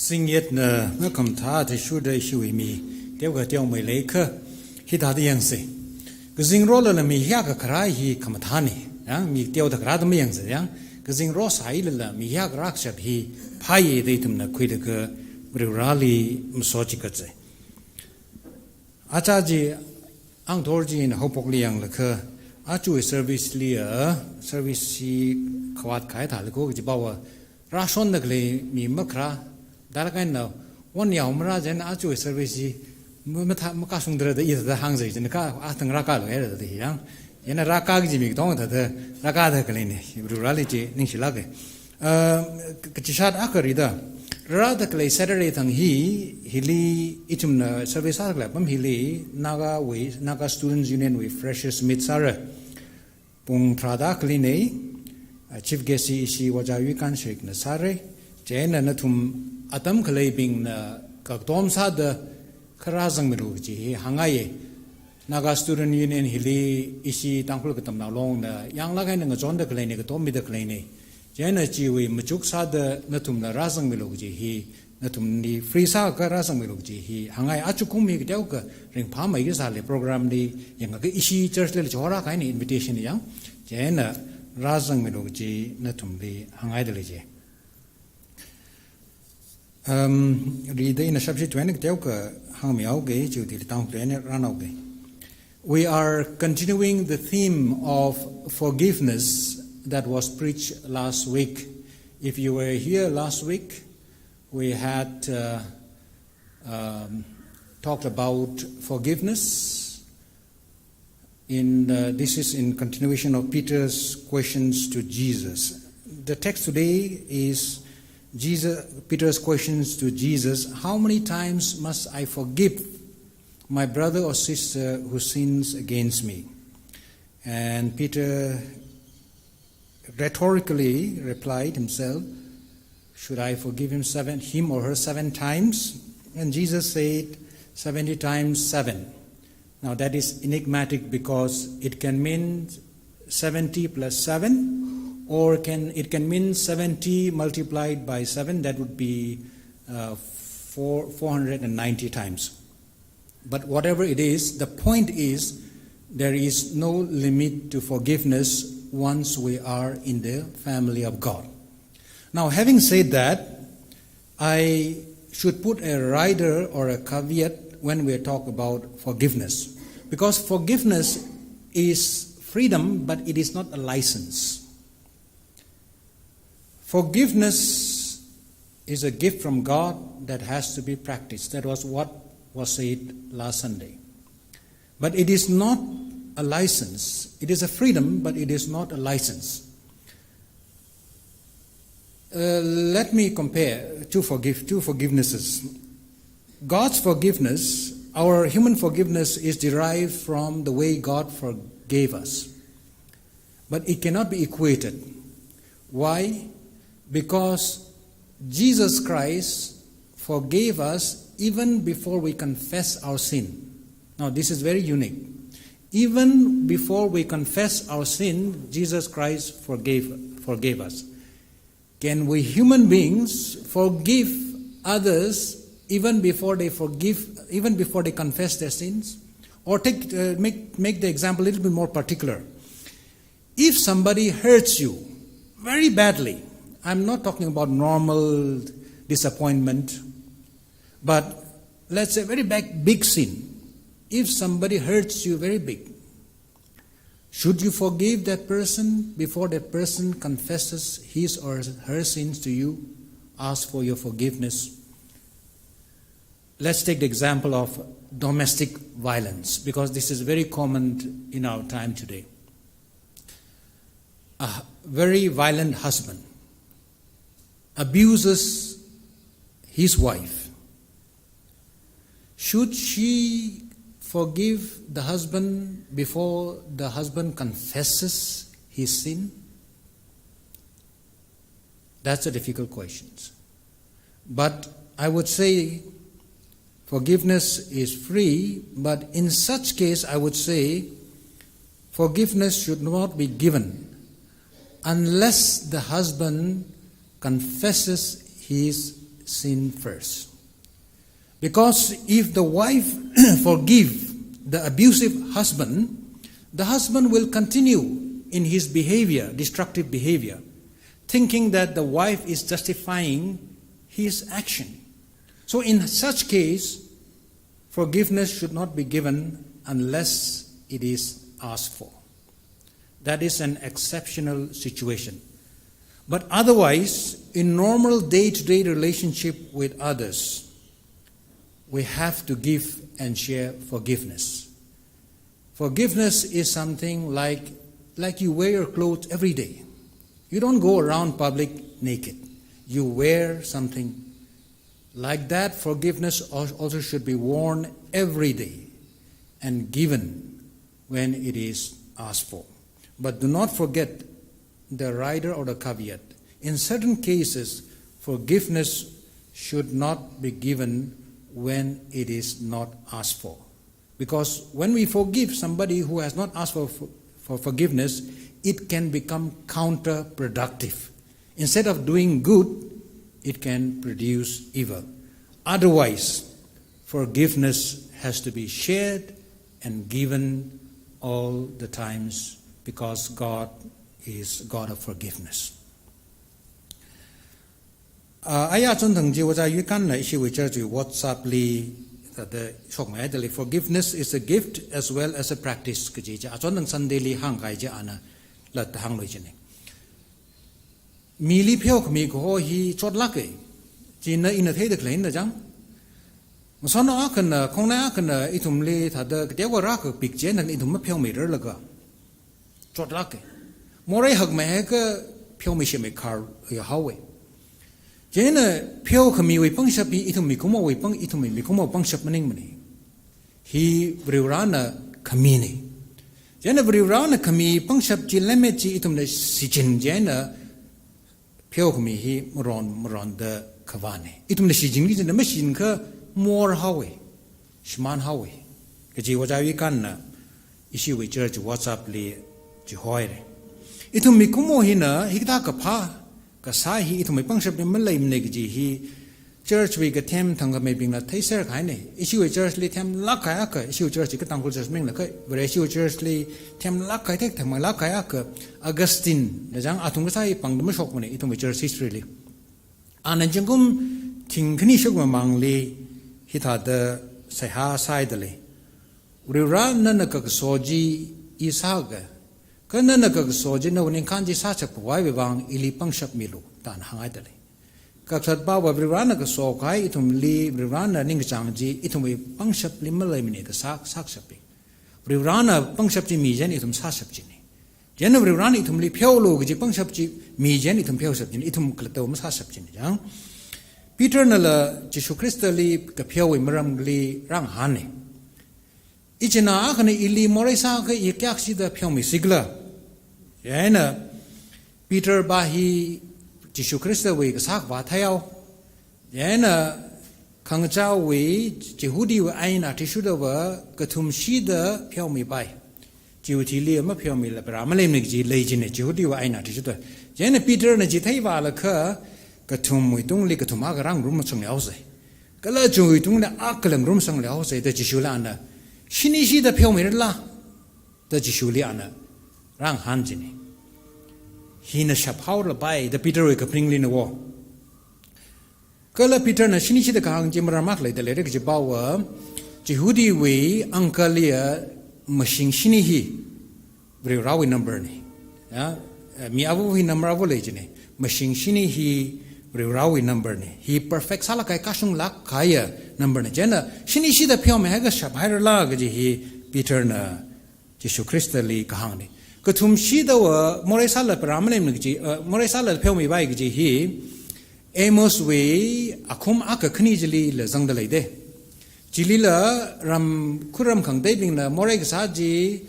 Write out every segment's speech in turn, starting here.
sinh yết nè nó cầm thà thì suốt đời suy mi tiêu cái tiêu mày lấy cơ khi thà thì yang gì cái sinh rô là mi hiác cái khai hi cầm thà nè mi tiêu thật ra tụi yang gì cái sinh rô sai là mi hiác rắc sập hi phai đây tụi nó khui được cái rally một chỉ cái gì acha ji ang thor ji na hopok liang la kha a chui service lia service si khawat khai thal ko ji bawa rashon nak le mi makra dal kain no won yaw mra jen a chui service ji ma tha ma ka sung dra de i da hang ji jen ka a thang ra ka lo ya de yang yen ra ka ji mi dong da de ra ka de kle ne rurally ji ning shi la ke chi shat a ka ri da rather clay Saturday thang hili itum na service la pam hili naga students union we freshers meet sara pung prada kline chief guest si wajawi kan shek na sare jena na thum atam khlei bing na ka tom sa da kharazang miru ji hangaye naga student union hili isi tangkhul ka tam na long na yang la ga na jon da kline ka tom mi da kline jena jiwi machuk sa da natum na razang milog ji hi natum ni free sa ka razang milog ji hi hangai achukum mi gdeu ka ring pha mai ga sa le program ni yang ga ishi church le chora kai ni invitation yang jena razang milog ji natum li hangai de le je ri de na sabji twen gdeu ka hang miao ge ju di tang plan ran au ge we are continuing the theme of forgiveness that was preached last week. If you were here last week, we had talked about forgiveness. This is in continuation of Peter's questions to Jesus. The text today is Peter's questions to Jesus. How many times must I forgive my brother or sister who sins against me? And Peter rhetorically replied himself, should I forgive him or her 7 times? And Jesus said 70 times 7. Now that is enigmatic because it can mean 70 plus 7 or it can mean 70 multiplied by 7, that would be 490 times. But whatever it is, the point is there is no limit to forgiveness once we are in the family of God. Now, having said that, I should put a rider or a caveat when we talk about forgiveness. Because forgiveness is freedom, but it is not a license. Forgiveness is a gift from God that has to be practiced. That was what was said last Sunday. But it is not a license. It is a freedom, but it is not a license. Let me compare two forgivenesses. God's forgiveness, our human forgiveness, is derived from the way God forgave us. But it cannot be equated. Why? Because Jesus Christ forgave us even before we confess our sin. Now, this is very unique. Even before we confess our sin, Jesus Christ forgave us. Can we human beings forgive others even before they confess their sins? Or make the example a little bit more particular. If somebody hurts you very badly, I'm not talking about normal disappointment, but let's say very big sin. If somebody hurts you very big, should you forgive that person before that person confesses his or her sins to you? Ask for your forgiveness. Let's take the example of domestic violence, because this is very common in our time today. A very violent husband abuses his wife. Should she forgive the husband before the husband confesses his sin? That's a difficult question. But I would say forgiveness is free, but in such case I would say forgiveness should not be given unless the husband confesses his sin first. Because if the wife forgive the abusive husband, the husband will continue in his behavior, destructive behavior, thinking that the wife is justifying his action. So in such case, forgiveness should not be given unless it is asked for. That is an exceptional situation. But otherwise, in normal day-to-day relationship with others, we have to give and share forgiveness. Forgiveness is something like you wear your clothes every day. You don't go around public naked. You wear something. Like that, forgiveness also should be worn every day and given when it is asked for. But do not forget the rider or the caveat. In certain cases, forgiveness should not be given when it is not asked for. Because when we forgive somebody who has not asked for forgiveness, it can become counterproductive. Instead of doing good, it can produce evil. Otherwise, forgiveness has to be shared and given all the times because God is God of forgiveness. Aya chon thang ji waja yu kan na ishi wicha ju WhatsApp li the sok mai de forgiveness is a gift as well as a practice ke ji ja chon thang Sunday li hang kai ja ana la ta hang loi ji ne mi li phyo khmi ko hi chot la ke ji na in the de klein da jang mo son na kan na khong na kan na itum li tha de de wa ra ko pik je na itum ma phyo mi la ga chot la ke mo rai hak mai ka phyo mi she me kar ya hawe Jena pio kami we pang shapi itu mi kumo we pang itu mi kumo pang shap maning mani. Hi vriurana kami ni. Jena vriurana kami pang shap ji leme ji itu mi sijin jena pio kami hi moron de kavane. Itu mi sijin gi jena machine ka more hawe. Shman hawe. Kaji wajawi kan na isi we church WhatsApp li ji hoire. Itu mi kumo hi na hikta ka pha Kasai hi itu mai pangshap ni malai mne gi hi church we ga them thang ga mai bing la thai ser khai ne issue church li them la khai ka issue church ka Tangkhul church ming la kai bare issue church li them la khai thek tham la khai ka Augustine da jang athung ga sai pang dum shok mane itu mai church history li anan jingum thing khni shok ma mang li hi tha da sai ha sai da le uri ra na na ka soji isa ga Kana na kag soji na uning kanji sa chak pawai bang ili pang shap milu tan hangai dali. Kaksat ba wa briwana ka so kai itum li briwana ning changji itum wi pang shap li malai mini ka sak shapi. Briwana pang shap ji mi jen itum sa shap ji ni. Jen briwana itum li phyo lo ji pang shap ji mi jen itum phyo shap ji ni itum klato ma sa shap ji ni jang. Peter na la Jesu Christ li ka phyo wi maram li rang han ni. Ichina akhane ili morai sa ka ikyak si da phyo mi sigla. Jena Peter bahi Jesu Christ we sak wa thayao Jena khangchao we Jehudi wa aina tishu da wa kathum shi da phyo mi bai Jehudi li ma phyo mi la pra ma le mi ji lei ji ne Jehudi wa aina tishu da Jena Peter na ji thai wa la kha kathum wi tung li kathum a rang rum chung liao sai kala chung wi tung na a kalang rum sang liao sai da Jesu la na shini shi da phyo mi la da Jesu li ana Rang hanjini. Hina shaphaw la bai the Peter we kapring li na wo. Kala Peter na shini shi da kahang jimra mak lai da le ji bawa Jehudi we ankalia machine shini hi bre rawi number ni. Ya mi avu hi number avu le jini. Machine shini hi bre rawi number ni. Hi perfect sala kai kasung lak kaya number ni. Jena shini shi da phyo me ha ga shaphaw la ga ji hi Peter na Jesu Christ li kahang ni. Kathum shi da wa morai sala paramane mngi morai sala phyo mi bai gi hi Amos we akhum aka khni jili la jang da lai de jili la ram khuram khang dei bing na morai ga sa ji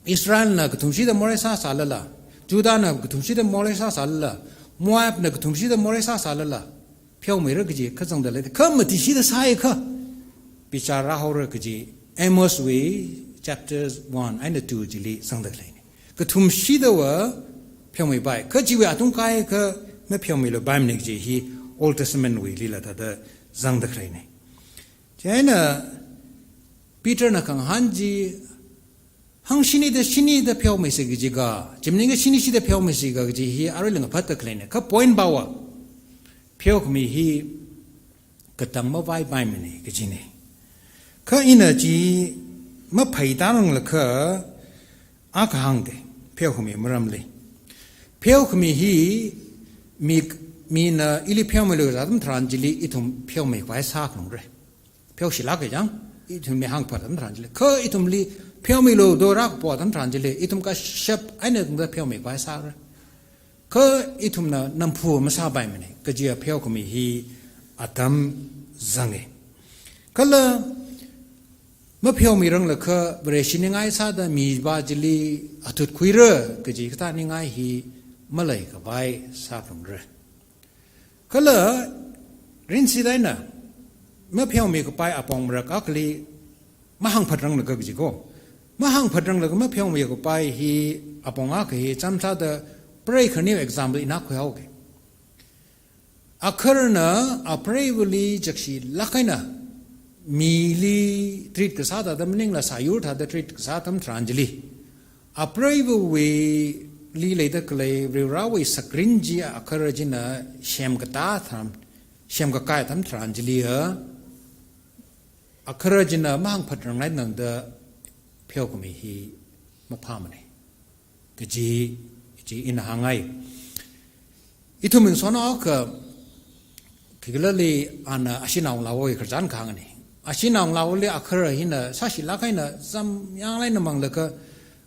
Israel na kathum shi da morai sa sala la Judah na kathum shi da morai sa sala la Moab na kathum shi da morai sa sala la phyo mi ra gi kha jang da lai de kham ti shi da sai kha bichara ho ra gi Amos we chapters 1 and 2 jili sangda laini kathum shida wa phyomi bai ka jiwa atung kai ka me phyomi lo bai mne ji hi Old Testament we lila tada zang da krene jena Peter na kang hanji hang shini da phyaw me se gi ga jimning ga shini shi da phyaw me se ga gi hi aroling phat da krene ka point bawa phyaw mi hi katang ma vai bai me ne gi ne ka ina ji ma phai da nang la kha a ka hang de phyaw mi maram le phyaw mi hi mi na ili phyaw me lo radam tranjili itum phyaw me vai sa khong re phyaw shi la ga jang itum me hang phat am tranjili kha itum li phyaw me lo do rak po tam tranjili itum ka shap aina da phyaw me vai sa re kha itum na nam phu ma sa bai me ne ka ji phyaw mi hi atam zange kala ma phyaw mi rang la kha bre shi ngai sa da mi ba jili atut khuira ka ji ta ni ngai hi malai ka bai sa phang re kala rin si dai na ma phyaw mi ka pai apong ra ka kli ma hang phat rang la ka ji ko ma hang phat rang la ka ma phyaw mi ka pai hi apong a ka hi cham sa da pray khani example ina khyaw ke akarna apravuli jakshi lakaina mili treat ka sa da damning la sayur tha da treat ka sa tam tranjili apravu we li le da kle rawi sakrinji akarajina shem ka ta tham shem ka kai tam tranjili ha akarajina mang phatrang nai nang da phyaw ko mi hi ma phamane ka ji in hangai itumin sono ka particularly an ashinang lawo ikran khangani ashinang lawo le akhara hina sashi lakaina zam yang lai namang laka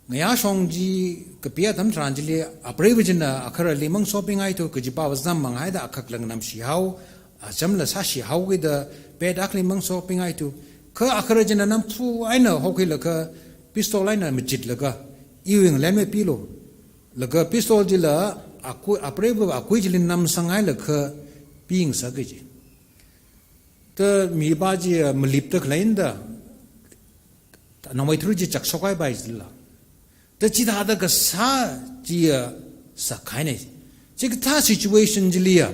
ngaya songji ka pia tam tranjili aprevijina akhara limang shopping ai to kjipa wazam mangai da akhak lang nam shi hau ajamla sashi hau ge da bed akli mang shopping ai to kha akhara jina nam phu aina hokhi laka pistol aina mijit laka iwing leme pilo laka pistol jila aku aprevu aku jilin nam sangai laka being sagaji the mi baji malip ta klainda namai thru ji chaksokai bai zilla the chida da ka sa ji sa khaine ji ta situation jilia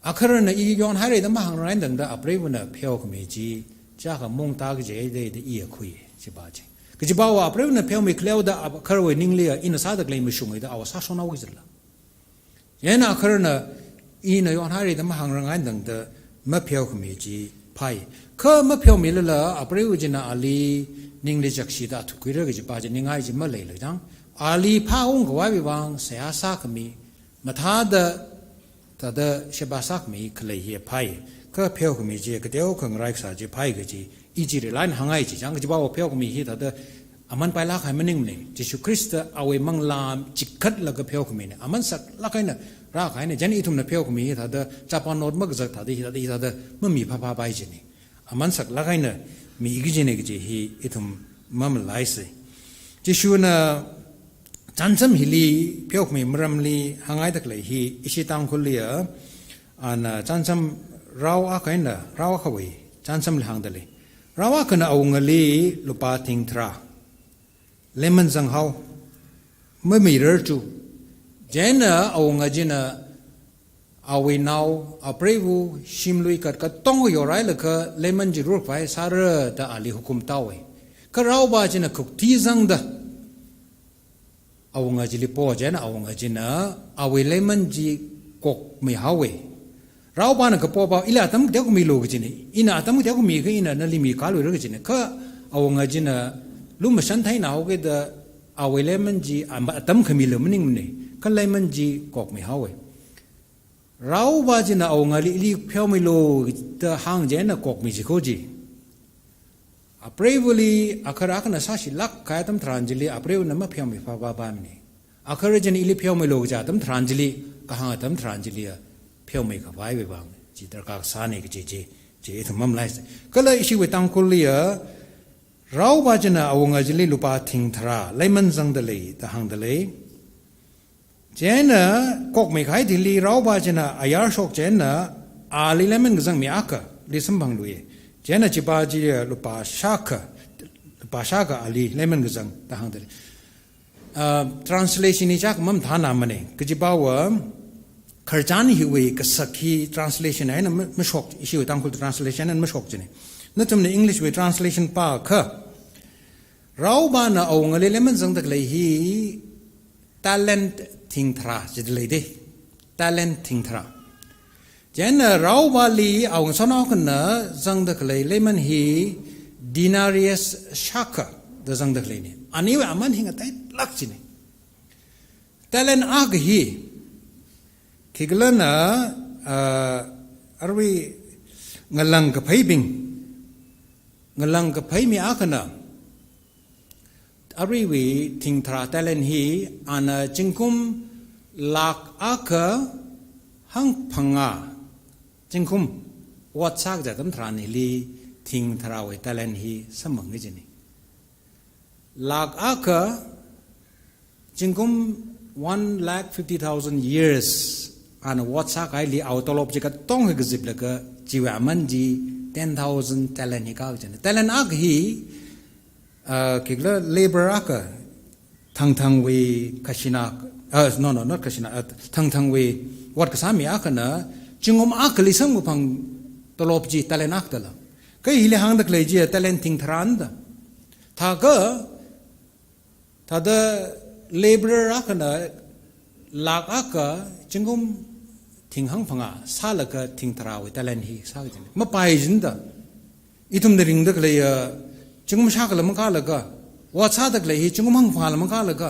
akhara na I yon hare da mahang ran dang da aprevu na phyaw khme ji cha ka mong ta ge de I khui ji ba ji ke ji ba wa aprevu na phyaw me klew da akhara we ninglia in sa da klaim shungai da awa sa sona wa zilla yana akhara na ina yon hari da mahang rangai dang da ma phyaw khme ji phai kha ma phyaw me la aprevu jina ali ningli jakshi da thu kuira ge ba ji ningai ji ma lei le jang ali pha ong ko wa bi bang sa sa khmi ma tha da ta da sheba sa khmi khlei he phai kha phyaw khme ji ge deu khang rai sa ji phai ge ji I ji re lan hangai ji jang ji ba wo phyaw khme hi ta da aman pai la khai maning ne jisu christ awe mang lam chikhat la ga phyaw khme ne aman sak la kai na ra khai ne jani itum na phyaw khme hi ta da chapan not mag za ta da ma mi pha pha bai ji ne aman sak la kai na mi gi ji ne gi hi itum mam lai se jisu na chansam hili phyaw khme mram li hangai dak lai hi isi tangkhul lia ana chansam raw a kai na raw khawi chansam le hang dale rawa kana awngali lupa thing thra lemon zang hau ma mirror tu jena awnga jina awi now aprevu shimlui kat ka tong yo rai la ka lemon ji ru pai sar da ali hukum tawe ka raw ba jina khuk ti zang da awnga ji li po jena awnga jina awi lemon ji kok me hawe raw ba na ka po ba ila tam de ko mi lo ji ni ina tam de ko mi ga ina na li mi ka lo ro ji ni ka awnga jina luma shan thai na ho ge da awe lemon ji tam khami lo mning ne ka lemon ji kok me hawe raw ba ji na awnga li phyaw mi lo da hang je na kok mi ji ko ji aprevuli akhara kana sa shi lak ka tam tranjili aprev na ma phyaw mi fa ba ne akhara jani ili phyaw mi lo ja tam tranjili ka hang tam tranjili phyaw mi ka bai be bang ji dar ka sa ne ge ji thumam lai ka la ishi we tangkhul lia raw ba jana awanga jili lupa thing thara lemon zang de le ta hang de le jena kok me khai dili raw ba jana ayar shok jena ali lemon zang mi aka li sambang lu ye jena ji ba ji lupa shaka ali lemon zang ta hang de translation ni jak mam thana mane ke ji ba wa Kharjani hi we kasaki translation ai na ma shok issue Tangkhul translation and ma shok jini na tum English we translation pa kha rau ba na au ngale lemon jang dak lei hi talent thing thra jid lei de talent thing thra jen rau ba li au sono kana jang dak lei lemon hi denarius shaka da jang dak lei ni ani we aman hinga tai lak jini talent ag hi Kiglana arwi ngalang kapai bing ngalang kapai mi akana arwi we ting tra talent hi ana jingkum lak aka hang phanga jingkum wat sak ja tam thra ni li ting thra we talent hi samang ni jini lak aka jingkum 150,000 years and what's a guy li autolop jika tong he gzip laka jiwa manji 10,000 talent hi kaw jan talent ag hi kigla labor aka thang we kashina no not kashina thang we what kasami aka na jingom aka li sang upang tolop ji talent ak dala kai hi le hang dak le ji talent thing thran da thaga tada labor aka na lag aka jingom ting hang phanga salaka ting thrawi talent hi sa jin ma pai jin da itum de ring da le jingum sha ka lam ka la ka wa cha da le hi jingum hang pha lam ka la ka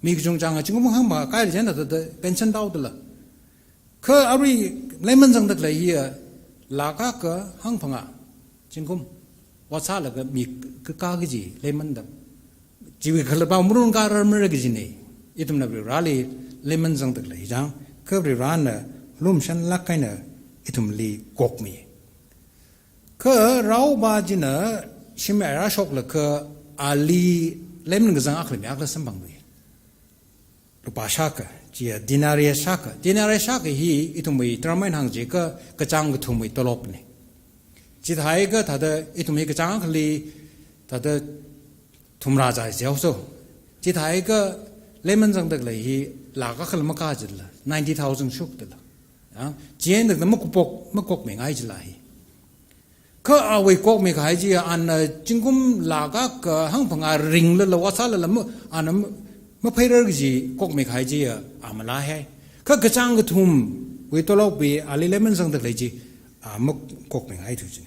mi jong jang jingum hang ma kai jen da pension daw da la kha ari lemon jang da le hi la ka hang phanga jingum wa cha la ka mi ka ga ji lemon da jiwi khal ba murun ka ra mer ga ji ne itum na ra le lemon jang da le jang ka ri ran na lum shan lakaina itum li kok mi ka rau ba jina shimera shok la ka ali lemn gazang akhli mi akla sambang wi rupa shaka ji dinaria shaka hi itum wi tramain hang je ka kachang gu thum wi tolop ni ji thai ga thada itum hi kachang akhli thada thumra ja jaw so ji thai ga lemon jang dak lai hi la ka khal ma ka jilla 90,000 shuk dala jen da makok me ngai jilai ka awe kok me khai ji an jingkum laga ka hang phanga ring la wasa la an ma phairer ji kok me khai ji amala hai ka gachang ga thum we tolo be ali lemon sang da lai ji mak kok me ngai thu ji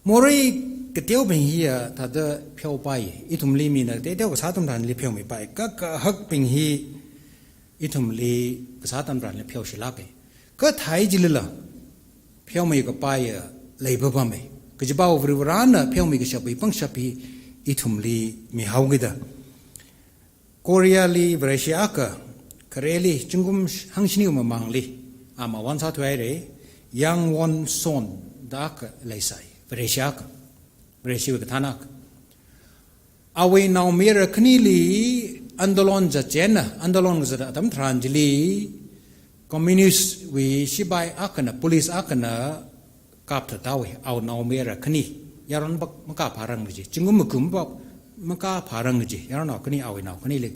mori ke teo ben hi ta da phyo pai itum li mi na te teo ka sa tum dan li phyo me pai ka hak ping hi itum li sa tam ran le phyo shila ke ka thai jilila phyo me ka pa ya lei ba ba me ka ji ba over ran na phyo me ka shapi pang shapi itum li mi hau ge da korea li brescia ka kareli chungum hangshini ma mang li ama wan sa thwai re yang won son da ka lei sai brescia ka thanak awe now mera knili andolon ja chena andolon za adam tranjili communist we shibai akana police akana kap tha tawi au now mera khni yaron bak maka pharang ji chingum kum bak maka pharang ji yaron khni awe now khni le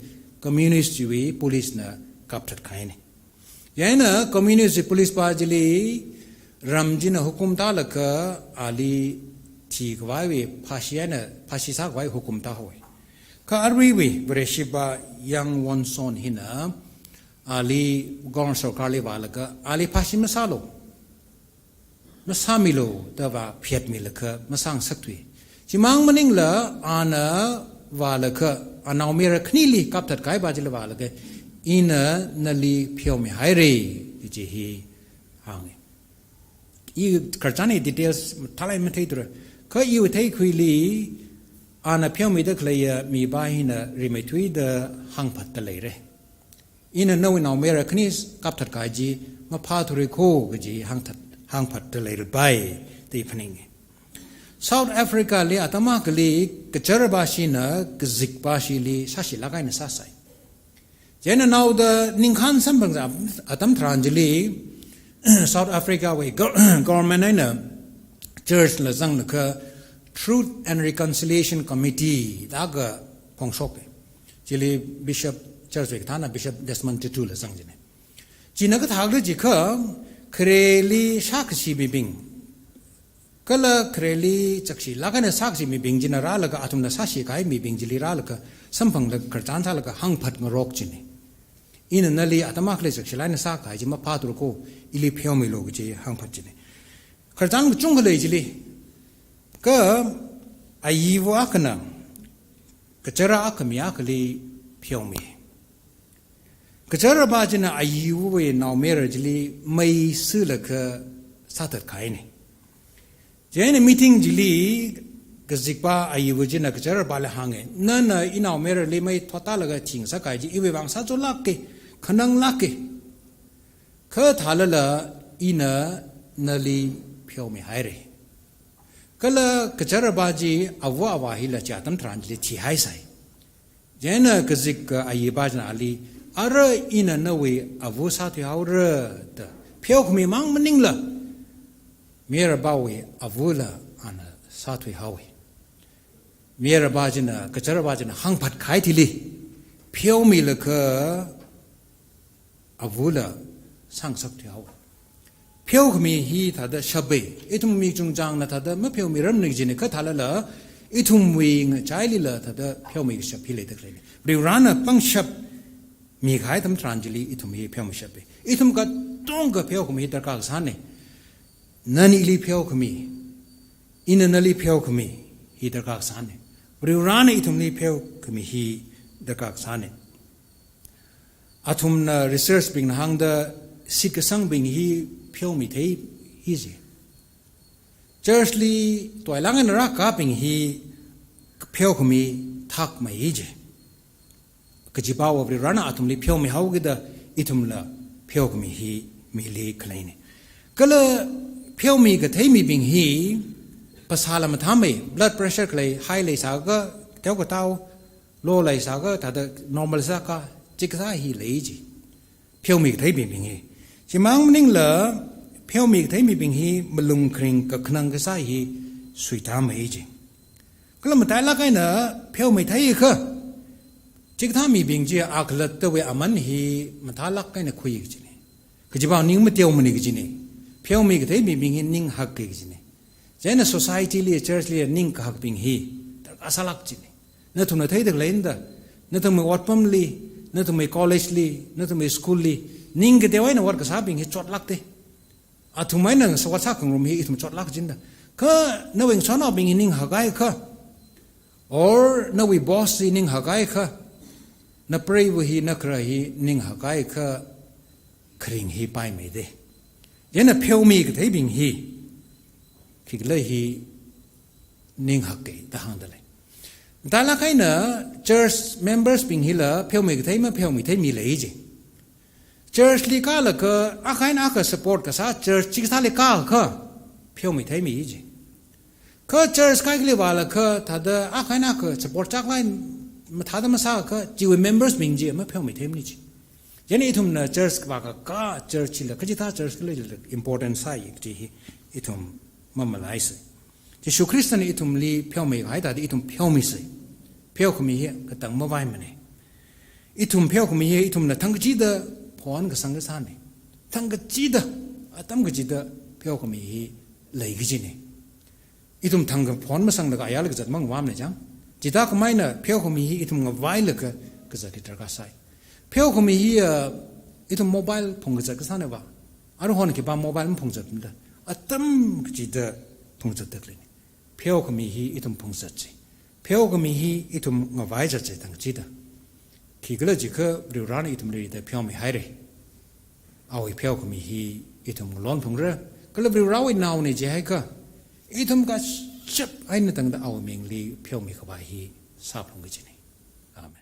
communist we police na kap tha khai ne yaina communist police pa jili ramjina hukum ta laka ali thi kwai we phasiana phasisa kwai hukum ta hoy ka arwi we breshiba yang won son hina ali gon sarkar le walaga ali phasim masalo masamilo dawa phiat mi laka masang saktwi chimang maning la ana walaka anaw mera khnili kaptat kai bajil walaga ina nali phyomi haire ji hi hang I karchani details thalai mathai tur ka yu thai khuili ana phyomi da khlaya mi ba hina rimethui da hangphat ta leire ina no in America knis kapthat ka ji ma pha thuri kho ji hangphat ta leire bai te phaning South Africa le atama kli kachar ba shi na kzik ba shi li sashi lagai na sasai jena now the ningkhan sambang atam tranjili South Africa we government na church la jang na ka Truth and Reconciliation Committee daga pongshok jili Bishop Church Thana Bishop Desmond Tutu la jang jine จีนักทางเลยจีเขาเครลีชักสีบิบิงก็ละเครลีจักสีลักษณะชักสีมีบิงจีนาราลักอาตุมนาสักสีกายมีบิงจิลีราลักสัมพังลักกระจานท่าลักหังพัดงรกจีนี่อินนั่นลีอาตมาเคยจักสีไลน์สักกายจีมาพาตุรโกอิลีเพียวไม่โลกจีหังพัดจีนี่กระจานจุงก็เลยจีลีก็อายุวักนะกระจราอักมีอักลีเพียวมีกระจราบาจีน่ะอายุเวนาวเมรจีลีไม่ซื้อลักสัตว์ขายนี่เจ้าเนี่ยมีทิ้งจิลีกสิกบ้าอายุวจีนักเจอร์บาลหังเงนั่นอินเอาเมรลีไม่ทอตาลกทิ้งสักไก่จีอีเวบังสัจลักเกขนังลักเกเขาทาลละอินะนาลีเพียวไม่หายเลยก็ละกเจอร์บาจีอวัวอวาฮิละจัตันทรานจิลีที่หายใส่เจ้าเนี่ยกสิกอายุบาจนาลีอะไรอินะนเวอวัวสัตว์เขาเรอเพียวขมิมังมันนิ่งละเมียระบาวีอวัวละอันสัตว์เขาเมียระบาจินะกระจระบาจินะหังผัดขายทีลีเพียวมีละก็อวัวละสังสักที่เขาเพียวขมีฮีทัดชาเบอิทุมมีจุงจังนะทัดไม่เพียวมีรำนึกจินะก็ทัดละอิทุมวิ่งใจลีละทัดเพียวมีชับพิเลตกเลยบริวารนะปังชับมีขายทำทรานจิลีอิทุมมีเพียวมีชับเบอิทุมก็ต้องก็เพียวขมีตะกากสานเนี่ยนั่นอิลีเพียวขมีอินนันลีเพียวขมีฮีตะกากสานเนี่ยบริวารเนี่ยอิทุมลีเพียวขมีฮีตะกากสานเนี่ยอาทุมนะรีเสิร์ชบิงหังเดสิกสังบิงฮีเพียวมีเทยฮีเจเจอร์สลีตัวหลังนั้นรักกับบิงฮีเพียวขมีทักไม่ฮีเจก็จีบ่าวบริวารนะอาทุมลีเพียวมีเฮากิดอิทุมละเพียวขมีฮีมีลีคลายเนี่ยก็เลยเพียวมีก็เทยมีบิงฮีภาษาละมันทำไม blood pressure เลย high เลยสาวก็เท่ากับเท่า low เลยสาวก็ถ้าจะ normal สักก็จิกซาฮีเลยจีเพียวมีก็เทยมีบิงฮีจิมังมันนิ่งเลยเพียวมีก็เทยมีบิงฮีมันลุงคริงกับขนังก็ซาฮีสุยทำไม่จีก็เลยมันตายละกันเนอะเพียวมีเทยก็จิกท่ามีบิงจีอักลัดตัวอามันฮีมันท้าลักกันเนอะคุยกันจีนี่ก็จีบ่าวนิ่งมันเที่ยวมันนี่กันจีนี่เพียวมีก็เทยมีบิงฮีนิ่งหักกันจีนี่เจ้าหน้า society ลี church ลีนิ่งกับหักบิงฮีแต่อาศัยลักจีนี่นั่นทุนเทยตึกเล่นเด้อนั่นทุนมีวัดปั๊มลีนั่นทุนมี college ลีนั่นทุนมี school ลีนิ่งก็เดี๋ยวไว้นะวัดก็สาบิงฮีจอดลักเด้อาทุนไม่นั่งสวัสดิ์ของเรามีอิทธิจอดลักจินเด้อก็นั่นเองสอนเอาบิงฮีนิ่งหักไอ้ก็ or นั่นวิ boss นิ่งหักไอ้ก็นั่น pray วิฮีนั่นใครฮีนิ่งหักไอ้ก็คริงฮีไปไม่ได้เจ้าหน้าเพียวมีก็เทยบิงฮีคิดเลยฮีนิ่งหักเกยตาหังได้เลยแต่ละใครเนอะ church members บิงฮีละเพียวมีก็เทยมาเพียวมีเทยมีเลยจี church ลีก้าละก็อาใครน่าก็ support ก็ซะ church จิกซาลีก้าก็เพียวมีเทยมีจีก็ church ใครก็เลยว่าละก็ถ้าเดอาใครน่าก็ support จากไลน์มาถ้าเดมาซาก็จีว members บิงจีมาเพียวมีเทยมีจียันนี้ทุ่มเนอะ church ว่าก็ church ละก็จิตา church ก็เลย important ใส่จีอีทุ่มมันมาไล่สิที่สุคริสต์นี่อิทุมลีเพียวไม่หายแต่อิทุมเพียวไม่สิเพียวเขามีเหก็ตั้งมาไว้มันเนี่ยอิทุมเพียวเขามีเหอิทุมน่ะทั้งกจีดพรกับสังกัดสานเนี่ยทั้งกจีดตั้มกจีดเพียวเขามีเหเลยกจีเนี่ยอิทุมทั้งกับพรมาสังแล้วก็อายาเลยก็จัดมั่งวามเนี่ยจังจิตาเขาไม่น่ะเพียวเขามีเหอิทุมกับไว้เลยก็จะกิจการใส่เพียวเขามีเหอิทุมโมบายพงกจัดก็สานเนี่ยว่าอารมณ์คนที่บ้าโมบายมันพงจัดมันได้ตั้มกจีดพงจัดเด็กเลยเพียวก็มีฮีอิทุมพงจัดจีเพียวก็มีฮีอิทุมงาไว้จัดจีตั้งจีดขี้ก็เลยจีก็บริวารอิทุมเลยแต่เพียวไม่หายเลยเอาไอ้เพียวก็มีฮีอิทุมล้อนพงเร่ก็เลยบริวารไอ้นาวเนี่ยจีให้ก็อิทุมก็ชับไอ้เนี่ยตั้งแต่เอาเมียงลีเพียวไม่เข้าไปฮีทราบพงกจีนี่อาเมน